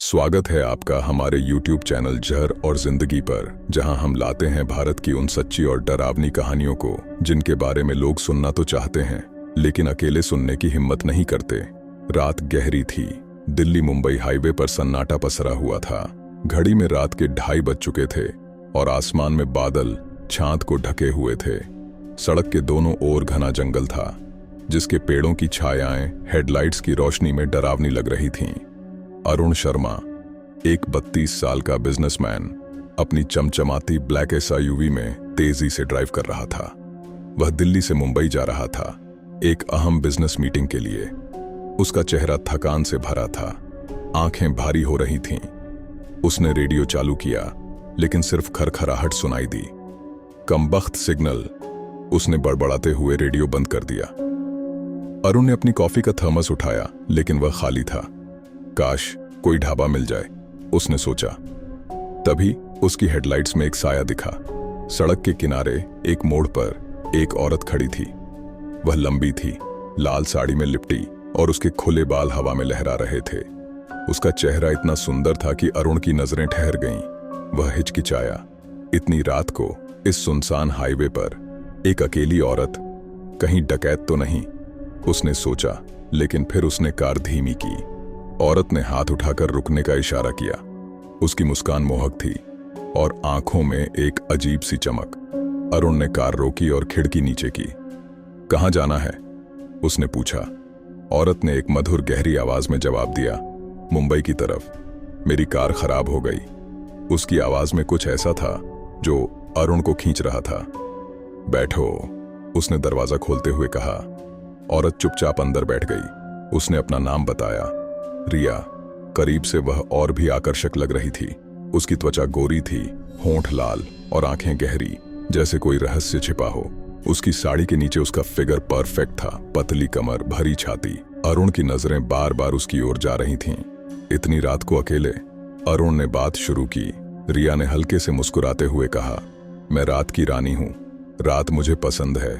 स्वागत है आपका हमारे YouTube चैनल जहर और जिंदगी पर, जहां हम लाते हैं भारत की उन सच्ची और डरावनी कहानियों को जिनके बारे में लोग सुनना तो चाहते हैं लेकिन अकेले सुनने की हिम्मत नहीं करते। रात गहरी थी। दिल्ली मुंबई हाईवे पर सन्नाटा पसरा हुआ था। घड़ी में रात के 2:30 बज चुके थे और आसमान में बादल छांत को ढके हुए थे। सड़क के दोनों ओर घना जंगल था जिसके पेड़ों की छायाएं हेडलाइट्स की रोशनी में डरावनी लग रही थीं। अरुण शर्मा, एक 32 साल का बिजनेसमैन, अपनी चमचमाती ब्लैक SUV में तेजी से ड्राइव कर रहा था। वह दिल्ली से मुंबई जा रहा था, एक अहम बिजनेस मीटिंग के लिए। उसका चेहरा थकान से भरा था, आंखें भारी हो रही थीं। उसने रेडियो चालू किया लेकिन सिर्फ खरखराहट सुनाई दी। कमबख्त सिग्नल। उसने बड़बड़ाते हुए रेडियो बंद कर दिया। अरुण ने अपनी कॉफी का थर्मस उठाया लेकिन वह खाली था। काश कोई ढाबा मिल जाए, उसने सोचा। तभी उसकी हेडलाइट्स में एक साया दिखा। सड़क के किनारे एक मोड़ पर एक औरत खड़ी थी। वह लंबी थी, लाल साड़ी में लिपटी और उसके खुले बाल हवा में लहरा रहे थे। उसका चेहरा इतना सुंदर था कि अरुण की नजरें ठहर गईं। वह हिचकिचाया। इतनी रात को इस सुनसान हाईवे पर एक अकेली औरत, कहीं डकैत तो नहीं, उसने सोचा। लेकिन फिर उसने कार धीमी की। औरत ने हाथ उठाकर रुकने का इशारा किया। उसकी मुस्कान मोहक थी और आंखों में एक अजीब सी चमक। अरुण ने कार रोकी और खिड़की नीचे की। कहाँ जाना है? उसने पूछा। औरत ने एक मधुर गहरी आवाज में जवाब दिया, मुंबई की तरफ। मेरी कार खराब हो गई। उसकी आवाज में कुछ ऐसा था जो अरुण को खींच रहा था। बैठो, उसने दरवाजा खोलते हुए कहा। औरत चुपचाप अंदर बैठ गई। उसने अपना नाम बताया, रिया। करीब से वह और भी आकर्षक लग रही थी। उसकी त्वचा गोरी थी, होंठ लाल और आंखें गहरी, जैसे कोई रहस्य छिपा हो। उसकी साड़ी के नीचे उसका फिगर परफेक्ट था, पतली कमर, भरी छाती। अरुण की नजरें बार बार उसकी ओर जा रही थीं। इतनी रात को अकेले? अरुण ने बात शुरू की। रिया ने हल्के से मुस्कुराते हुए कहा, मैं रात की रानी हूं, रात मुझे पसंद है।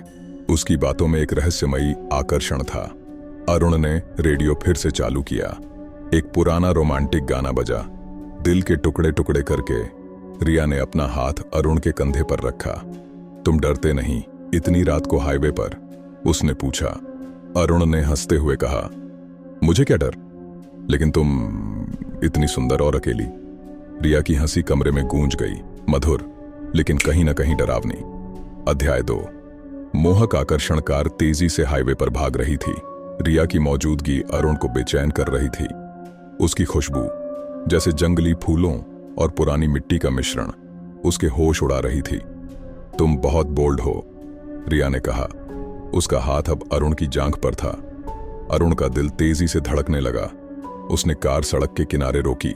उसकी बातों में एक रहस्यमयी आकर्षण था। अरुण ने रेडियो फिर से चालू किया। एक पुराना रोमांटिक गाना बजा। दिल के टुकड़े टुकड़े करके रिया ने अपना हाथ अरुण के कंधे पर रखा। तुम डरते नहीं इतनी रात को हाईवे पर? उसने पूछा। अरुण ने हंसते हुए कहा, मुझे क्या डर, लेकिन तुम इतनी सुंदर और अकेली। रिया की हंसी कमरे में गूंज गई, मधुर लेकिन कहीं ना कहीं डरावनी। अध्याय 2। मोहक आकर्षण कार तेजी से हाईवे पर भाग रही थी। रिया की मौजूदगी अरुण को बेचैन कर रही थी। उसकी खुशबू, जैसे जंगली फूलों और पुरानी मिट्टी का मिश्रण, उसके होश उड़ा रही थी। तुम बहुत बोल्ड हो, रिया ने कहा। उसका हाथ अब अरुण की जांघ पर था। अरुण का दिल तेजी से धड़कने लगा। उसने कार सड़क के किनारे रोकी।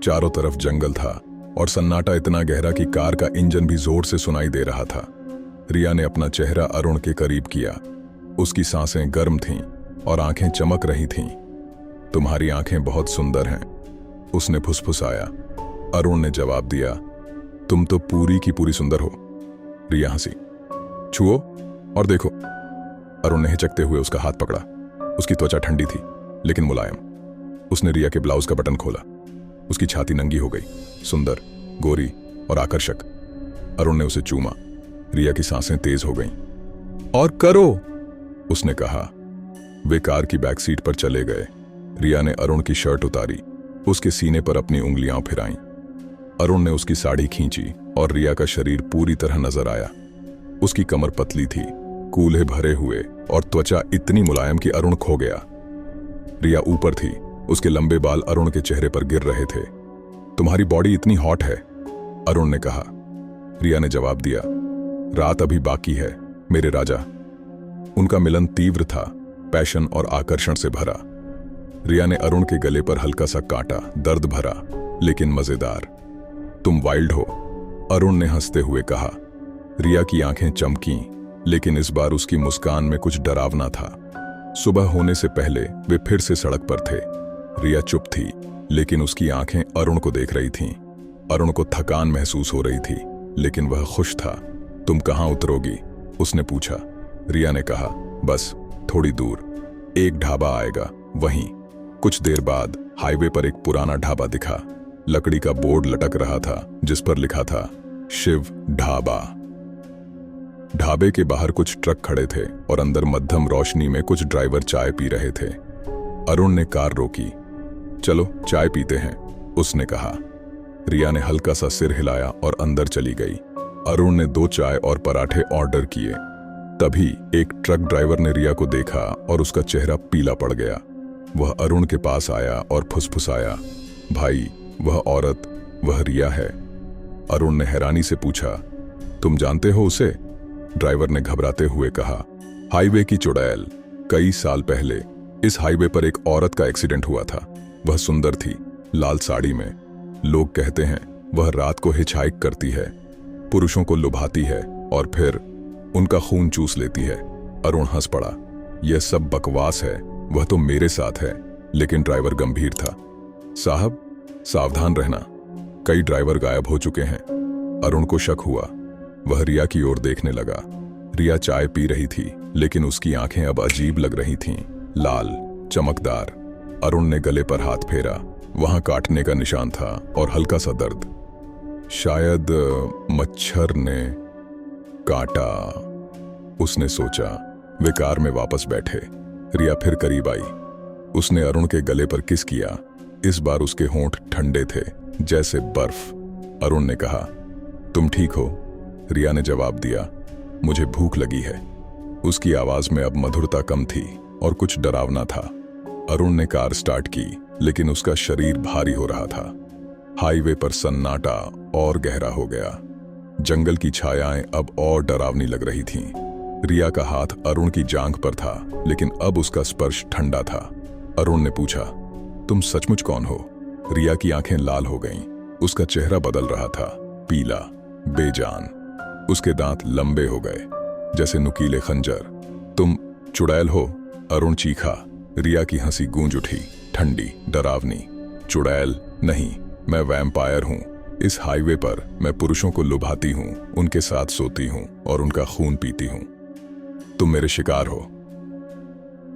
चारों तरफ जंगल था और सन्नाटा इतना गहरा कि कार का इंजन भी जोर से सुनाई दे रहा था। रिया ने अपना चेहरा अरुण के करीब किया। उसकी सांसें गर्म थीं और आंखें चमक रही थीं। तुम्हारी आंखें बहुत सुंदर हैं, उसने फुसफुसाया। अरुण ने जवाब दिया, तुम तो पूरी की पूरी सुंदर हो। रिया हंसी। छुओ और देखो। अरुण ने हिचकते हुए उसका हाथ पकड़ा। उसकी त्वचा ठंडी थी लेकिन मुलायम। उसने रिया के ब्लाउज का बटन खोला। उसकी छाती नंगी हो गई, सुंदर, गोरी और आकर्षक। अरुण ने उसे चूमा। रिया की सांसें तेज हो गईं। और करो, उसने कहा। वे कार की बैक सीट पर चले गए। रिया ने अरुण की शर्ट उतारी, उसके सीने पर अपनी उंगलियां फिराईं। अरुण ने उसकी साड़ी खींची और रिया का शरीर पूरी तरह नजर आया। उसकी कमर पतली थी, कूल्हे भरे हुए और त्वचा इतनी मुलायम कि अरुण खो गया। रिया ऊपर थी, उसके लंबे बाल अरुण के चेहरे पर गिर रहे थे। तुम्हारी बॉडी इतनी हॉट है, अरुण ने कहा। रिया ने जवाब दिया, रात अभी बाकी है मेरे राजा। उनका मिलन तीव्र था, पैशन और आकर्षण से भरा। रिया ने अरुण के गले पर हल्का सा काटा, दर्द भरा लेकिन मजेदार। तुम वाइल्ड हो, अरुण ने हंसते हुए कहा। रिया की आंखें चमकीं, लेकिन इस बार उसकी मुस्कान में कुछ डरावना था। सुबह होने से पहले वे फिर से सड़क पर थे। रिया चुप थी लेकिन उसकी आंखें अरुण को देख रही थीं। अरुण को थकान महसूस हो रही थी लेकिन वह खुश था। तुम कहाँ उतरोगी? उसने पूछा। रिया ने कहा, बस थोड़ी दूर, एक ढाबा आएगा वहीं। कुछ देर बाद हाईवे पर एक पुराना ढाबा दिखा। लकड़ी का बोर्ड लटक रहा था जिस पर लिखा था शिव ढाबा। ढाबे के बाहर कुछ ट्रक खड़े थे और अंदर मध्यम रोशनी में कुछ ड्राइवर चाय पी रहे थे। अरुण ने कार रोकी। चलो चाय पीते हैं, उसने कहा। रिया ने हल्का सा सिर हिलाया और अंदर चली गई। अरुण ने 2 चाय और पराठे ऑर्डर किए। तभी एक ट्रक ड्राइवर ने रिया को देखा और उसका चेहरा पीला पड़ गया। वह अरुण के पास आया और फुसफुसाया, भाई वह औरत, वह रिया है। अरुण ने हैरानी से पूछा, तुम जानते हो उसे? ड्राइवर ने घबराते हुए कहा, हाईवे की चुड़ैल। कई साल पहले इस हाईवे पर एक औरत का एक्सीडेंट हुआ था। वह सुंदर थी, लाल साड़ी में। लोग कहते हैं वह रात को हिचहाइक करती है, पुरुषों को लुभाती है और फिर उनका खून चूस लेती है। अरुण हंस पड़ा, यह सब बकवास है, वह तो मेरे साथ है। लेकिन ड्राइवर गंभीर था। साहब सावधान रहना, कई ड्राइवर गायब हो चुके हैं। अरुण को शक हुआ। वह रिया की ओर देखने लगा। रिया चाय पी रही थी, लेकिन उसकी आंखें अब अजीब लग रही थीं, लाल, चमकदार। अरुण ने गले पर हाथ फेरा। वहां काटने का निशान था और हल्का सा दर्द। शायद मच्छर ने काटा, उसने सोचा। वे कार में वापस बैठे। रिया फिर करीब आई। उसने अरुण के गले पर किस किया। इस बार उसके होंठ ठंडे थे, जैसे बर्फ। अरुण ने कहा, तुम ठीक हो? रिया ने जवाब दिया, मुझे भूख लगी है। उसकी आवाज में अब मधुरता कम थी और कुछ डरावना था। अरुण ने कार स्टार्ट की, लेकिन उसका शरीर भारी हो रहा था। हाईवे पर सन्नाटा और गहरा हो गया। जंगल की छायाएं अब और डरावनी लग रही थीं। रिया का हाथ अरुण की जांघ पर था, लेकिन अब उसका स्पर्श ठंडा था। अरुण ने पूछा, तुम सचमुच कौन हो? रिया की आंखें लाल हो गईं। उसका चेहरा बदल रहा था, पीला, बेजान। उसके दांत लंबे हो गए, जैसे नुकीले खंजर। तुम चुड़ैल हो? अरुण चीखा। रिया की हंसी गूंज उठी, ठंडी, डरावनी। चुड़ैल नहीं, मैं वैम्पायर हूं। इस हाईवे पर मैं पुरुषों को लुभाती हूं, उनके साथ सोती हूं और उनका खून पीती हूं। तुम मेरे शिकार हो।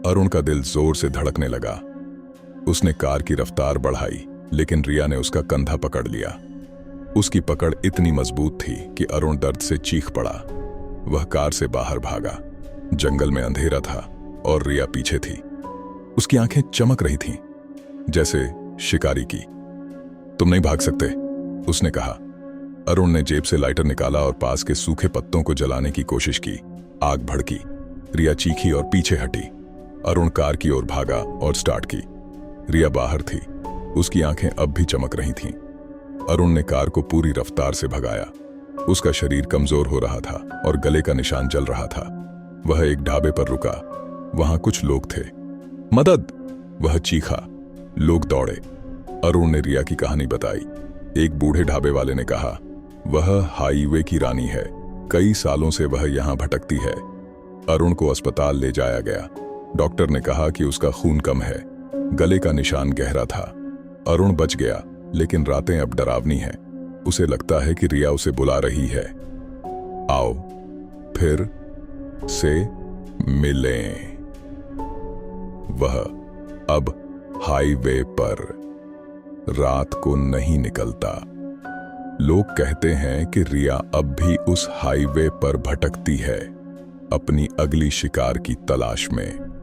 अरुण का दिल जोर से धड़कने लगा। उसने कार की रफ्तार बढ़ाई, लेकिन रिया ने उसका कंधा पकड़ लिया। उसकी पकड़ इतनी मजबूत थी कि अरुण दर्द से चीख पड़ा। वह कार से बाहर भागा। जंगल में अंधेरा था और रिया पीछे थी। उसकी आंखें चमक रही थीं, जैसे शिकारी की। तुम नहीं भाग सकते, उसने कहा। अरुण ने जेब से लाइटर निकाला और पास के सूखे पत्तों को जलाने की कोशिश की। आग भड़की। रिया चीखी और पीछे हटी। अरुण कार की ओर भागा और स्टार्ट की। रिया बाहर थी। उसकी आंखें अब भी चमक रही थीं। अरुण ने कार को पूरी रफ्तार से भगाया। उसका शरीर कमजोर हो रहा था और गले का निशान जल रहा था। वह एक ढाबे पर रुका। वहां कुछ लोग थे। मदद! वह चीखा। लोग दौड़े। अरुण ने रिया की कहानी बताई। एक बूढ़े ढाबे वाले ने कहा, वह हाईवे की रानी है, कई सालों से वह यहां भटकती है। अरुण को अस्पताल ले जाया गया। डॉक्टर ने कहा कि उसका खून कम है, गले का निशान गहरा था। अरुण बच गया, लेकिन रातें अब डरावनी हैं। उसे लगता है कि रिया उसे बुला रही है, आओ फिर से मिलें। वह अब हाईवे पर रात को नहीं निकलता। लोग कहते हैं कि रिया अब भी उस हाईवे पर भटकती है, अपनी अगली शिकार की तलाश में।